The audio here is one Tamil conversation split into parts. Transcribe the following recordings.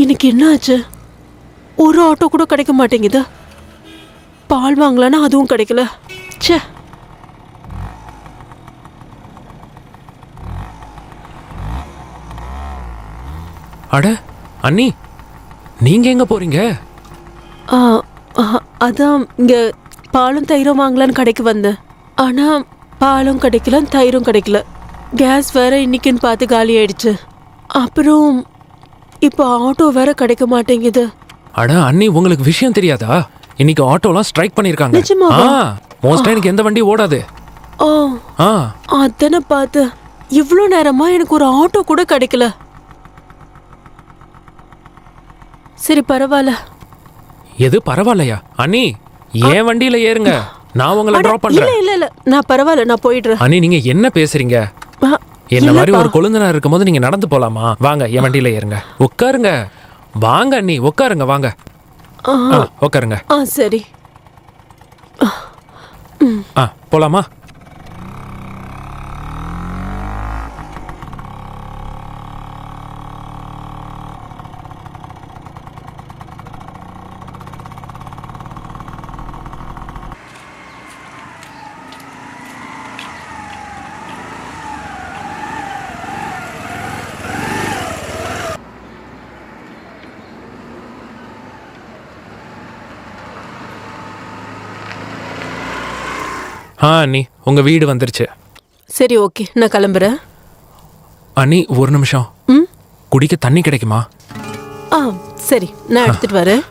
இன்னைக்கு என்ன ஆச்சு? ஒரு ஆட்டோ கூட கிடைக்க மாட்டேங்குது. பால் வாங்கலான்னா அதுவும் கிடைக்கல. ச்சே. அட அண்ணி, நீங்க எங்க போறீங்க? அதான் இங்க பாலும் தயிரும் வாங்கலான்னு கடைக்கு வந்தேன். ஆனா பாலும் கிடைக்கல, தயிரும் கிடைக்கல. கேஸ் வேற இன்னைக்குன்னு பார்த்து காலி ஆயிடுச்சு. அப்புறம் இப்போ ஆட்டோ வேற கிடைக்க மாட்டேங்குது. அட அண்ணி, உங்களுக்கு விஷயம் தெரியாதா? இன்னைக்கு ஆட்டோலாம் ஸ்ட்ரைக் பண்ணிருக்காங்க. நிஜமாவா? மோஸ்டா எனக்கு எந்த வண்டி ஓடாது. அதானே பார்த்து இவ்வளோ நேரமா எனக்கு ஒரு ஆட்டோ கூட கிடைக்கல. சரி பரவாயில்ல. எது பரவாயில்லையா? அண்ணி, ஏன் வண்டியில ஏறுங்க, நான் உங்களை டிராப் பண்றேன். இல்ல இல்ல நான் பரவாயில்ல, நான் போயிடுறேன். அண்ணி, நீங்க என்ன பேசுறீங்க? என்ன மாதிரி ஒரு கொழுந்தனா இருக்கும் போது நீங்க நடந்து போலாமா? வாங்க, என் வண்டியில ஏறுங்க, உட்காருங்க. வாங்க அண்ணி, உட்காருங்க, வாங்க உட்காருங்க. சரி. போலாமா? அண்ணி, உங்க வீடு வந்துருச்சு. சரி, ஓகே, நான் கிளம்புறேன். அண்ணி, ஒரு நிமிஷம். குடிக்க தண்ணி கிடைக்குமா? சரி, நான் எடுத்துட்டு வரேன்.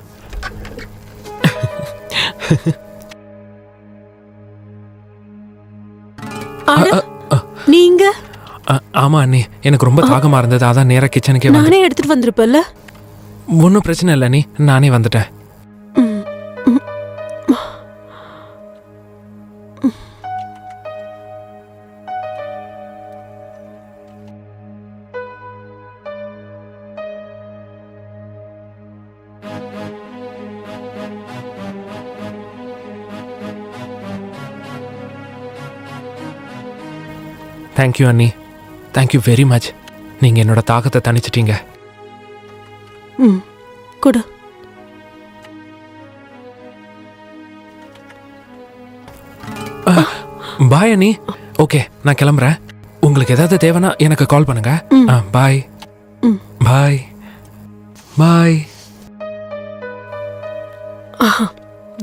நீங்க? ஆமா அண்ணி, எனக்கு ரொம்ப தாகமா இருந்தது, அதான் நேரா கிச்சனுக்கே வந்து. நானே எடுத்துட்டு வந்திருப்பேன்ல. ஒன்றும் பிரச்சனை இல்லை அண்ணி, நானே வந்துட்டேன். தேங்க்யூ அண்ணி, தேங்க்யூ வெரி மச். நீங்கள் என்னோட தாகத்தை தணிச்சிட்டீங்க. கொடு. பாய் அண்ணி. ஓகே, நான் கிளம்புறேன். உங்களுக்கு ஏதாவது தேவைன்னா எனக்கு கால் பண்ணுங்க. பாய் பாய் பாய்.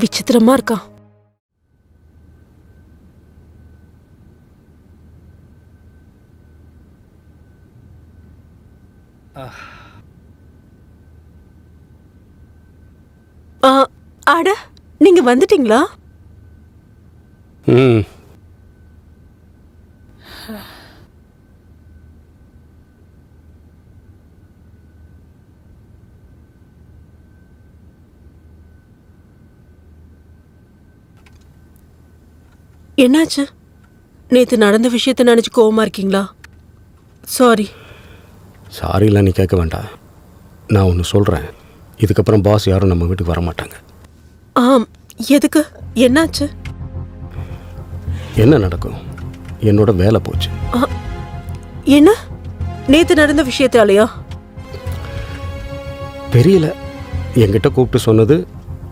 விசித்திரமா இருக்கான். அட, நீங்க வந்துட்டீங்களா? என்னாச்சு? நேத்து நடந்த விஷயத்தை நினைச்சு கோவமா இருக்கீங்களா? சாரி. சாரிலாம் நீ கேட்க வேண்டாம். நான் ஒன்று சொல்கிறேன், இதுக்கப்புறம் பாஸ் யாரும் நம்ம வீட்டுக்கு வர மாட்டாங்க. எதுக்கு? என்னாச்சு? என்ன நடக்கும்? என்னோட வேலை போச்சு. என்ன? நேத்து நடந்த விஷயத்தாலையா? தெரியல, என்கிட்ட கூப்பிட்டு சொன்னது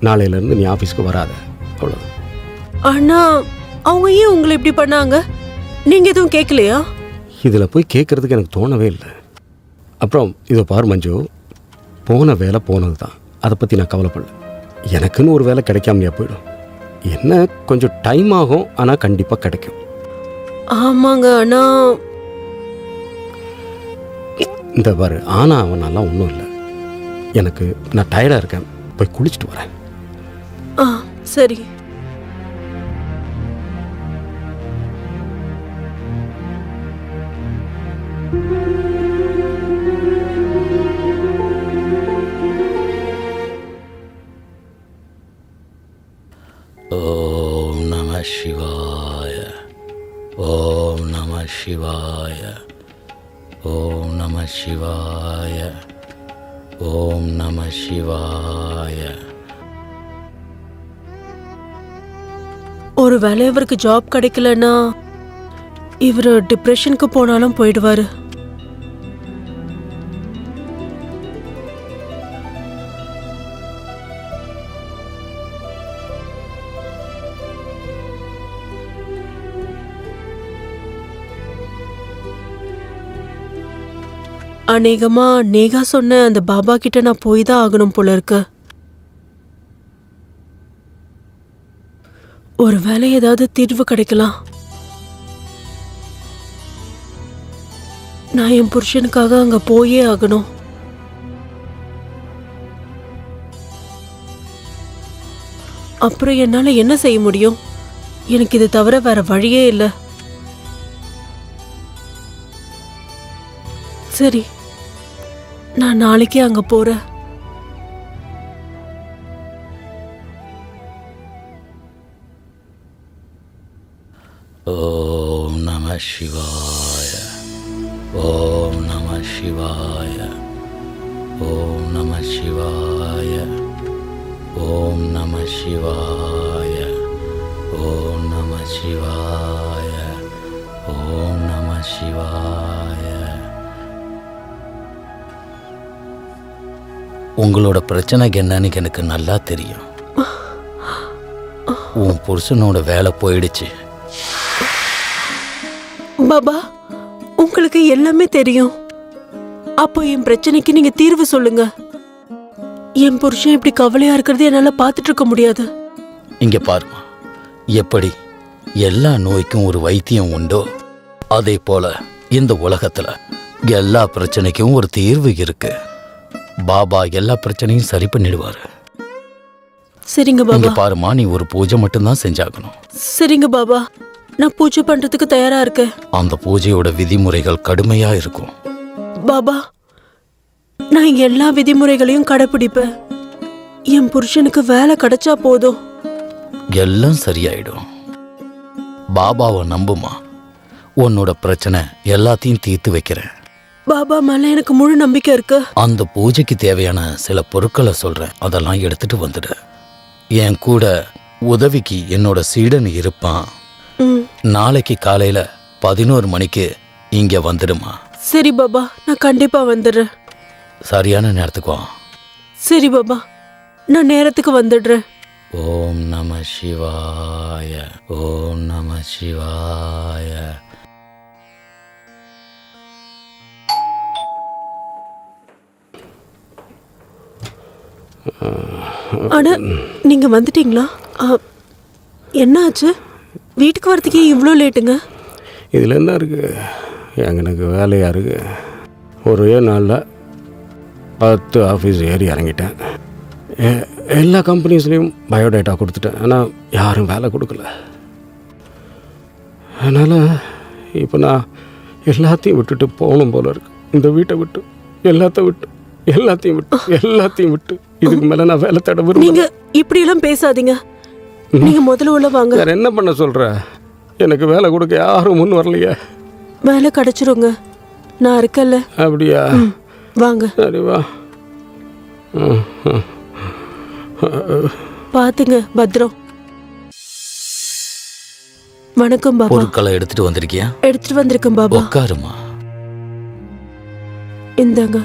நாளையிலேருந்து நீ ஆஃபீஸ்க்கு வராத, அவ்வளோ. அண்ணா, அவங்க ஏன் உங்களை இப்படி பண்ணாங்க? நீங்க எதுவும் கேட்கலையா? இதில் போய் கேட்கறதுக்கு எனக்கு தோணவே இல்லை. அப்புறம் இதை பாரு மஞ்சு, போன வேலை போனது தான், அதை பற்றி நான் கவலைப்படல. எனக்குன்னு ஒரு வேலை கிடைக்காமையா போயிடும். என்ன, கொஞ்சம் டைம் ஆகும், ஆனால் கண்டிப்பாக கிடைக்கும். ஆமாங்க அண்ணா. இந்த பாரு, ஆனால் அவனாலாம் ஒன்றும் இல்லை. எனக்கு, நான் டயர்டாக இருக்கேன், போய் குளிச்சுட்டு வரேன். சரி. ஓம் நம சிவாய, ஓம் நம சிவாய, ஓம் நம சிவாய, ஓம் நம சிவாய. ஒரு வேளை இவருக்கு ஜாப் கிடைக்கலன்னா இவர் டிப்ரெஷனுக்கு போனாலும் போயிடுவாரு. அநேகமா நேகா சொன்ன அந்த பாபா கிட்ட நான் போய் தான் ஆகணும் போல இருக்கு. ஒருவேளை ஏதாவது தீர்வு கிடைக்கலாம். நான் என் புருஷனுக்காக அங்க போயே ஆகணும். அப்புறம் என்னால என்ன செய்ய முடியும்? எனக்கு இது தவிர வேற வழியே இல்லை. சரி, நான் நாளைக்கே அங்க போறேன். ஓம் நம சிவாய. ஓம் நம சிவாய. ஓம் நம சிவாய. ஓம் நம சிவாய. ஓம் நம சிவாய. ஓம் நம சிவாய. உங்களோட பிரச்சனைக்கு என்னன்னு எனக்கு நல்லா தெரியும். உன் புருஷனோட வேலை போயிடுச்சு. பாபா, உங்களுக்கு எல்லாமே தெரியும். அப்போ என் பிரச்சனைக்கு நீங்க தீர்வு சொல்லுங்க. என் புருஷன் இப்படி கவலையா இருக்கிறது என்னால பார்த்துட்டு இருக்க முடியாது. இங்க பாருமா, எப்படி எல்லா நோய்க்கும் ஒரு வைத்தியம் உண்டோ அதே போல இந்த உலகத்துல எல்லா பிரச்சனைக்கும் ஒரு தீர்வு இருக்கு. பாபா எல்லா பிரச்சனையும் சரி பண்ணிடுவாரு. சரிங்க இங்க பாபா. பாருமா, நீ ஒரு பூஜை மட்டும்தான் செஞ்சாகணும். சரிங்க பாபா, நான் பூஜை பண்றதுக்கு தயாரா இருக்கேன். அந்த பூஜையோட விதிமுறைகள் கடுமையா இருக்கும். பாபா, நான் எல்லா விதிமுறைகளையும் கடைபிடிப்பேன். என் புருஷனுக்கு வேலை கிடைச்சா போதும். எல்லாம் சரியாயிடும். பாபாவை நம்புமா, உன்னோட பிரச்சனை எல்லாத்தையும் தீர்த்து வைக்கிறேன். பாபா மேல எனக்கு முழு நம்பிக்கை இருக்கு. அந்த பூஜைக்கு தேவையான சில பொருட்களை சொல்றேன், அதெல்லாம் எடுத்துட்டு வந்துடு. என் கூட உதவிக்கு என்னோட சீடன் இருப்பான். நாளைக்கு காலையில 11 மணிக்கு இங்க வந்துடுமா. சரி பாபா, நான் கண்டிப்பா வந்துடுறேன். சரியான நேரத்துக்கு வா. சரி பாபா, நான் நேரத்துக்கு வந்துடுறேன். ஓம் நம சிவாய. ஓம் நம சிவாய. அட, நீங்க வந்துட்டீங்களா? என்ன ஆச்சு? வீட்டுக்கு வரதுக்கே இவ்வளோ லேட்டுங்க? இதில் என்ன இருக்குது? எனக்கு வேலையாக இருக்குது. ஒரே நாளில் 10 ஆஃபீஸ் ஏறி இறங்கிட்டேன். எல்லா கம்பெனிஸ்லேயும் பயோடேட்டா கொடுத்துட்டேன். ஆனால் யாரும் வேலை கொடுக்கல. அதனால் இப்போ நான் எல்லாத்தையும் விட்டுட்டு போகணும் போல இருக்கு. இந்த வீட்டை விட்டு, எல்லாத்தையும் விட்டு இதுக்கு மேலே நான் வேலை தேட விரும்பல. நீங்க இப்படி எல்லாம் பேசாதீங்க. நீங்க முதல்ல உள்ள வாங்க. வேற என்ன பண்ண சொல்ற? எனக்கு வேலை கொடுக்க யாரும் முன் வரலையே. வேலை கிடைச்சிருங்க, நான் இருக்கல்ல. அப்படியா? வாங்க. சரி வா. பாத்துங்க, பத்திரம். வணக்கம் பாபா. பொருட்களை எடுத்துட்டு வந்திருக்கியா? எடுத்துட்டு வந்திருக்கேன் பாபா. உட்காருமா. இந்தாங்க.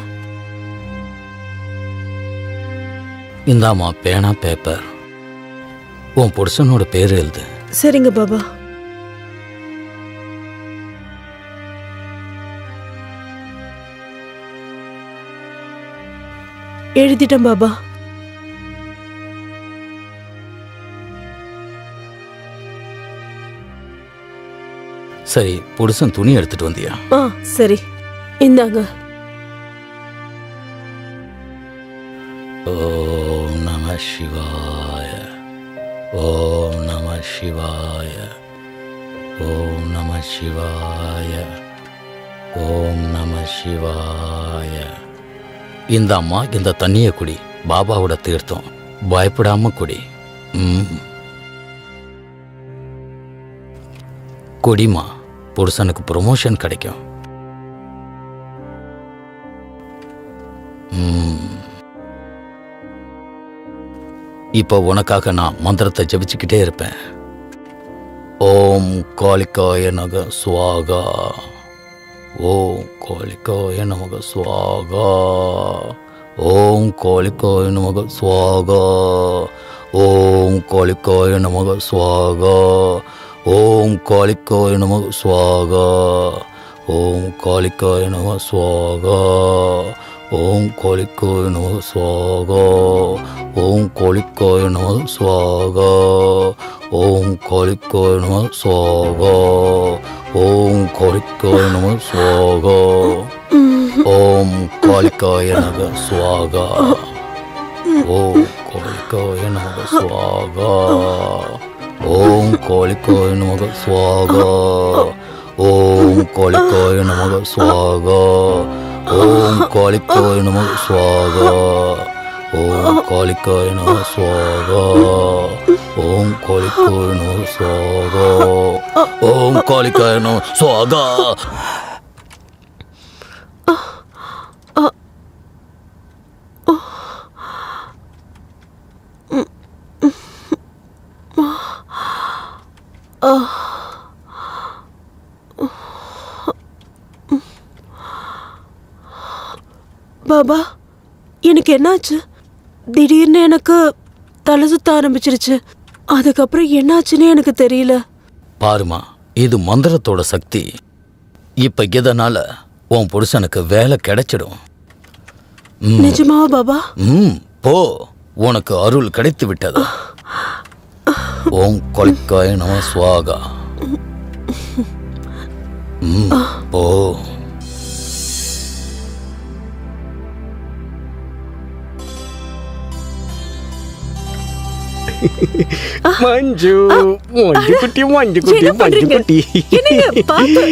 இந்தாமா பேனா, பேப்பர். உன் புருஷனோட பேர் எழுது. சரிங்க பாபா. எழுதிட்டேன் பாபா. சரி, புருஷன் துணி எடுத்துட்டு வந்தியா? சரி, இந்தாங்க. ஓம் நம சிவாய. ஓம் நம சிவாய. ஓம் நம சிவாய. ஓம் நம சிவாய. இந்த அம்மா இந்த தண்ணியை குடி. பாபாவோட தீர்த்தம். பயப்படாம குடி. குடிமா, புருஷனுக்கு ப்ரொமோஷன் கிடைக்கும். இப்போ உனக்காக நான் மந்திரத்தை ஜபிச்சுக்கிட்டே இருப்பேன். ஓம் காளிகாய நக சுவாகா. ஓம் காளிகாய நமக சுவாகா. ஓம் காளிகாய நமக சுவாகா. ஓம் காளிகாய நமக சுவாகா. ஓம் காளிகாய நமக சுவாகா. ஓம் காளிக்காய நம ஸ்வாகா. ஓம் காளிக்காய நம ஸ்வாகா. ஓம் காளிக்காய நம ஸ்வாகா. ஓம் காளிக்காய நம ஸ்வாகா. ஓம் காளிக்காய நம ஸ்வாகா. ஓம் காளிக்காய நம ஸ்வாகா. ஓம் காளிக்காய நம ஸ்வாகா. ஓம் காளிக்காய நம ஸ்வாகா. ஓம் காளிக்காய நம ஸ்வாகா. ஓம் காளிக்காய நம ஸ்வாகா. ஓம் காளிக்காய நம ஸ்வாகா. ஓம் காளிக்காய நம ஸ்வாகா. ஓம் காளிக்காய நம ஸ்வாகா. பாபா, எனக்கு என்னாச்சு? திடீர்னு எனக்கு தலை சுத்த ஆரம்பிச்சிருச்சு. அதுக்கப்புறம் என்னாச்சுன்னு எனக்கு தெரியல. பாருமா, இது மந்திரத்தோட சக்தி. இப்ப இதனால உன் புருஷனுக்கு வேலை கிடைச்சிடும். நிஜமாவா பாபா? போ, உனக்கு அருள் கிடைத்து விட்டது. ஓம் காளிக்காய நம ஸ்வாகா. போ. மஞ்சு மஞ்சு குட்டி மஞ்சு குட்டி என்ன மஞ்சு பண்றீங்க? குட்டி. என்னங்க பாத்து?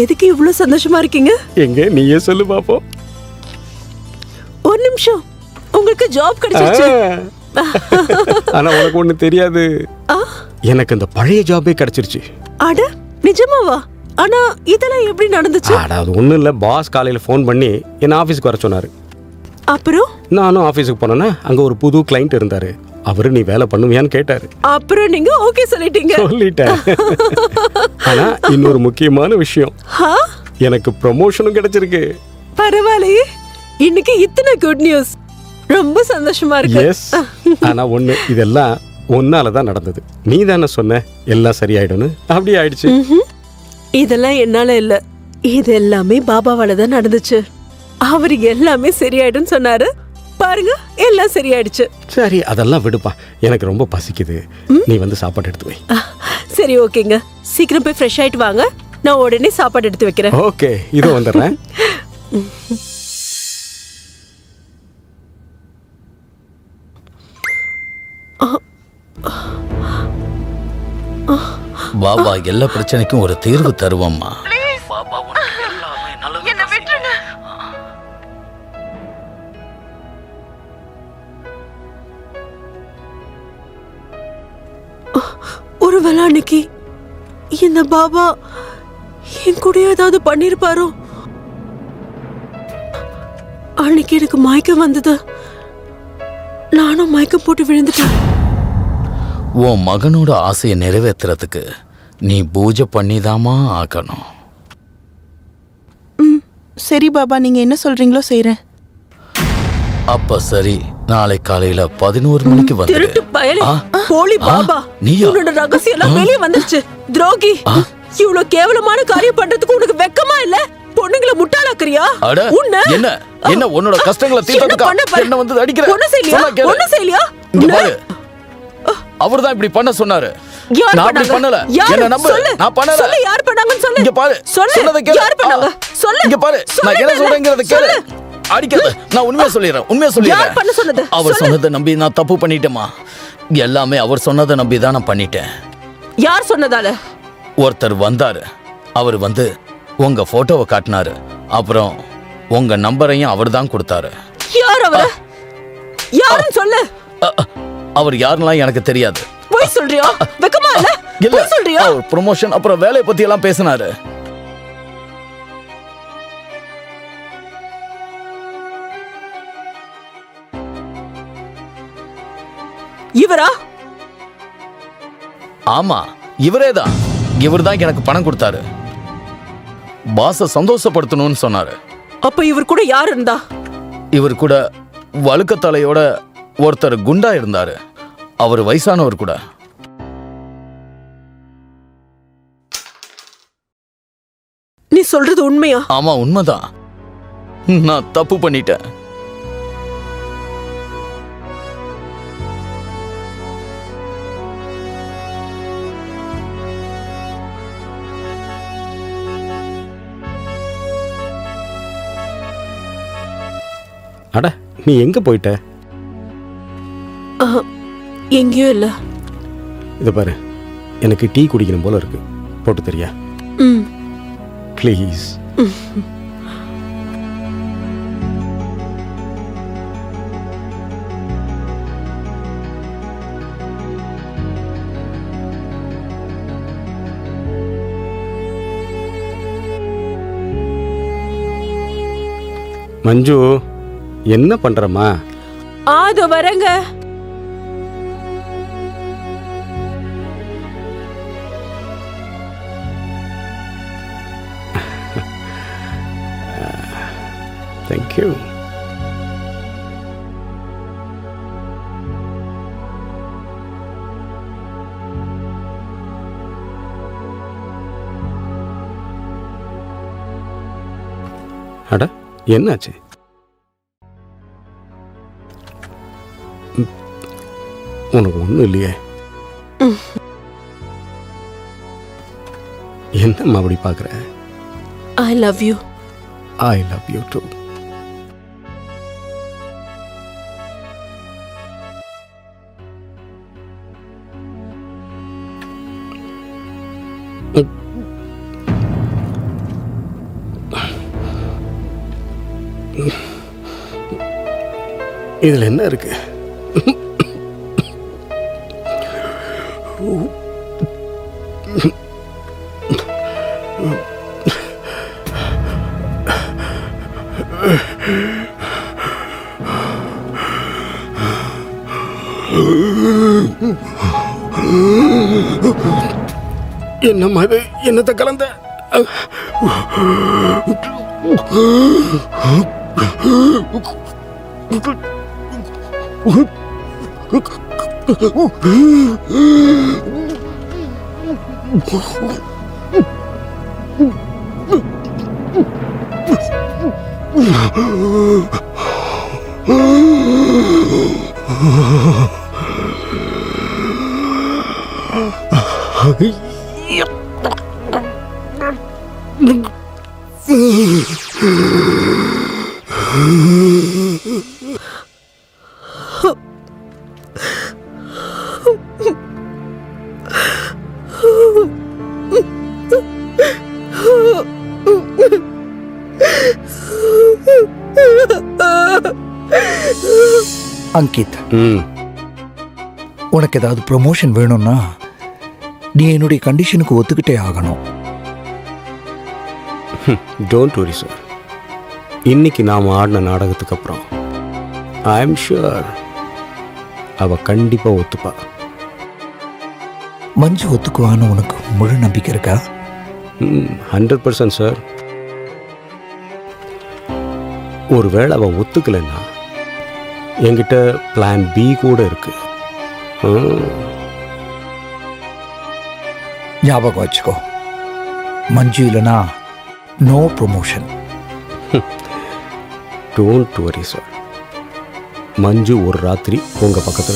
எதுக்கு இவ்வளவு சந்தோஷமா இருக்கீங்க? எங்க நீயே சொல்லு பாப்போம். ஒரு நிமிஷம், உங்களுக்கு ஜாப் கிடைச்சிருச்சு. ஆனா உனக்கு ஒண்ணு தெரியாது, எனக்கு இந்த பழைய ஜாபே கிடைச்சிருச்சு. அட நிஜமாவா? ஆனா இதெல்லாம் எப்படி நடந்துச்சு? அட அது ஒண்ணும் இல்ல, பாஸ் காலையில ஃபோன் பண்ணி என்ன ஆபீஸ்க்கு வர சொன்னாரு. அப்புறம் நானும் ஆபீஸுக்கு போனேன்னா அங்க ஒரு புது கிளைண்ட் இருந்தாரு. அவரு நீ வேலை பண்ணுவியான்னு கேட்டாரு. அப்புறம் நீங்க ஓகே சொல்லிட்டீங்க. சொல்லிட்டேன். ஆனா இன்னொரு முக்கியமான விஷயம், எனக்கு ப்ரமோஷனும் கிடைச்சிருக்கு. பரவாயில்லையே, இன்னைக்கு இத்தனை குட் நியூஸ். ரொம்ப சந்தோஷமா இருக்கு. எஸ். ஆனா ஒண்ணு, இதெல்லாம் ஒன்னால தான் நடந்தது. நீ தானே சொன்ன எல்லாம் சரியாயிடும்னு. அப்படியே ஆயிடுச்சு. இதெல்லாம் என்னால இல்ல, இது எல்லாமே பாபாவால தான் நடந்துச்சு. அவர் எல்லாமே சரியாயிடும் சொன்னாரு. பாருங்க, எல்லாம் சரியாயிடுச்சு. சரி, அதெல்லாம் விடுப்பா. எனக்கு ரொம்ப பசிக்குது. நீ வந்து சாப்பாடு எடுத்து வை. சரி ஓகேங்க, சீக்கிரம் போய் ஃப்ரெஷ் ஆயிட்டு வாங்க. நான் உடனே சாப்பாடு எடுத்து வைக்கிறேன். ஓகே, இதோ வந்துடுறேன். பாபா எல்லா பிரச்சனைக்கும் ஒரு தீர்வு தருவம்மா. பாபா உனக்கு எல்லாமே நல்லது. என்ன விட்டுருங்க. ஒருவேளை அன்னைக்கு இந்த பாபா என் கூட ஏதாவது பண்ணிருப்பாரோ? அன்னைக்கு எனக்கு மயக்கம் வந்தது, நானும் மயக்கம் போட்டு விழுந்துட்டேன். உன் மகனோட ஆசையை நிறைவேற்றுறதுக்கு நீ பூஜை பண்ணிதாமா ஆக்கணும். சரி பாபா, நீங்க என்ன சொல்றீங்களோ செய்றேன். அப்ப சரி, நாளை காலையில 11 மணிக்கு வந்து. திருட்டு பயலே, போலி பாபா, நீயா? உன்னோட ரகசியம் எல்லாம் வெளியே வந்துருச்சு. துரோகி, இவ்வளவு கேவலமான காரியம் பண்றதுக்கு உனக்கு வெக்கமா இல்ல? பொண்ணுங்களை முட்டாளாக்குறியா? அட, உன்ன என்ன என்ன உன்னோட கஷ்டங்களை தீர்த்ததுக்கு என்ன வந்து அடிக்கிற? ஒண்ணு செய்யலையா? சொன்னா கேளு. ஒண்ணு செய்யலையா? இங்க பாரு, அவர்தான் இப்படி பண்ண சொன்னாரு. யார் நான் அப்படி பண்ணாங்க? பண்ணல. யார்? என்ன நம்பு. சொல்லு. நான் பண்ணல. சொல்லு, யார் பண்ணாங்கன்னு சொல்லு. இங்க பாரு, சொல்லு. சொன்னதை கேளு. யார் பண்ணாங்க? சொல்லு. இங்க பாரு, நான் சொல்லு. என்ன சொல்றேங்கறத கேளு. அடிக்காத, நான் உண்மையா சொல்லிடுறேன். உண்மையா யார் சொல்லிடுறேன். பண்ண சொன்னது? அவர் சொல்லு. சொன்னதை நம்பி நான் தப்பு பண்ணிட்டேமா. எல்லாமே அவர் சொன்னதை நம்பி தான் நான் பண்ணிட்டேன். யார் சொன்னதால? ஒருத்தர் வந்தாரு. அவர் வந்து உங்க போட்டோவை காட்டினாரு. அப்புறம் உங்க நம்பரையும் அவர் தான் கொடுத்தாரு. யார் அவரு? யாருன்னு சொல்லு. அவர் யாருலாம் எனக்கு தெரியாது. போய் சொல்றியா? வெக்கமா இல்ல? இல்ல, போய் சொல்றியா? அவர் ப்ரமோஷன் அப்புறம் வேலைய பத்தி எல்லாம் பேசினாரு. இவரா? ஆமா, இவரேதான். இவர்தான் எனக்கு பணம் கொடுத்தாரு. பாஸ சந்தோஷப்படுத்தணும்னு சொன்னாரு. அப்ப இவர் கூட யார் இருந்தா? இவர் கூட வழுக்கத்தலையோட ஒருத்தர் குண்டா இருந்தாரு. அவர் வயசானவர் கூட. நீ சொல்றது உண்மையா? ஆமா, உண்மைதான். நான் தப்பு பண்ணிட்டேன். அட, நீ எங்க போயிட்ட? எங்கேயும் இல்ல. இதை பாரு, எனக்கு டீ குடிக்கணும் போல இருக்கு. போட்டு தெரியா? ம். ப்ளீஸ். மஞ்சு, என்ன பண்றமா? அதோ வரங்க. தேங்க்யூ. அட, என்னாச்சு? உனக்கு ஒன்றும் இல்லையே? என்னம்மா அப்படி பார்க்குற? I love you. I love you too. இதில் என்ன இருக்கு? என்னம்மா இது? என்னத்தை கலந்த? அங்கித், உனக்கு ஏதாவது ப்ரொமோஷன் வேணும்னா நீ என்னுடைய கண்டிஷனுக்கு ஒத்துக்கிட்டே ஆகணும். Don't worry sir. இன்னைக்கு நாம் ஆடின நாடகத்துக்கு அப்புறம் ஐ எம் ஷுர் அவ கண்டிப்பா ஒத்துப்பா. மஞ்சு ஒத்துக்குவான்னு உனக்கு முழு நம்பிக்கை இருக்கா? 100% சார். ஒருவேளை அவ ஒத்துக்கலைன்னா என்கிட்ட பிளான் பி கூட இருக்கு. ஞாபகம் வச்சுக்கோ, மஞ்சு இல்லைனா no promotion. Don't worry sir. Manju ஒரு ராத்திரி உங்க பக்கத்துல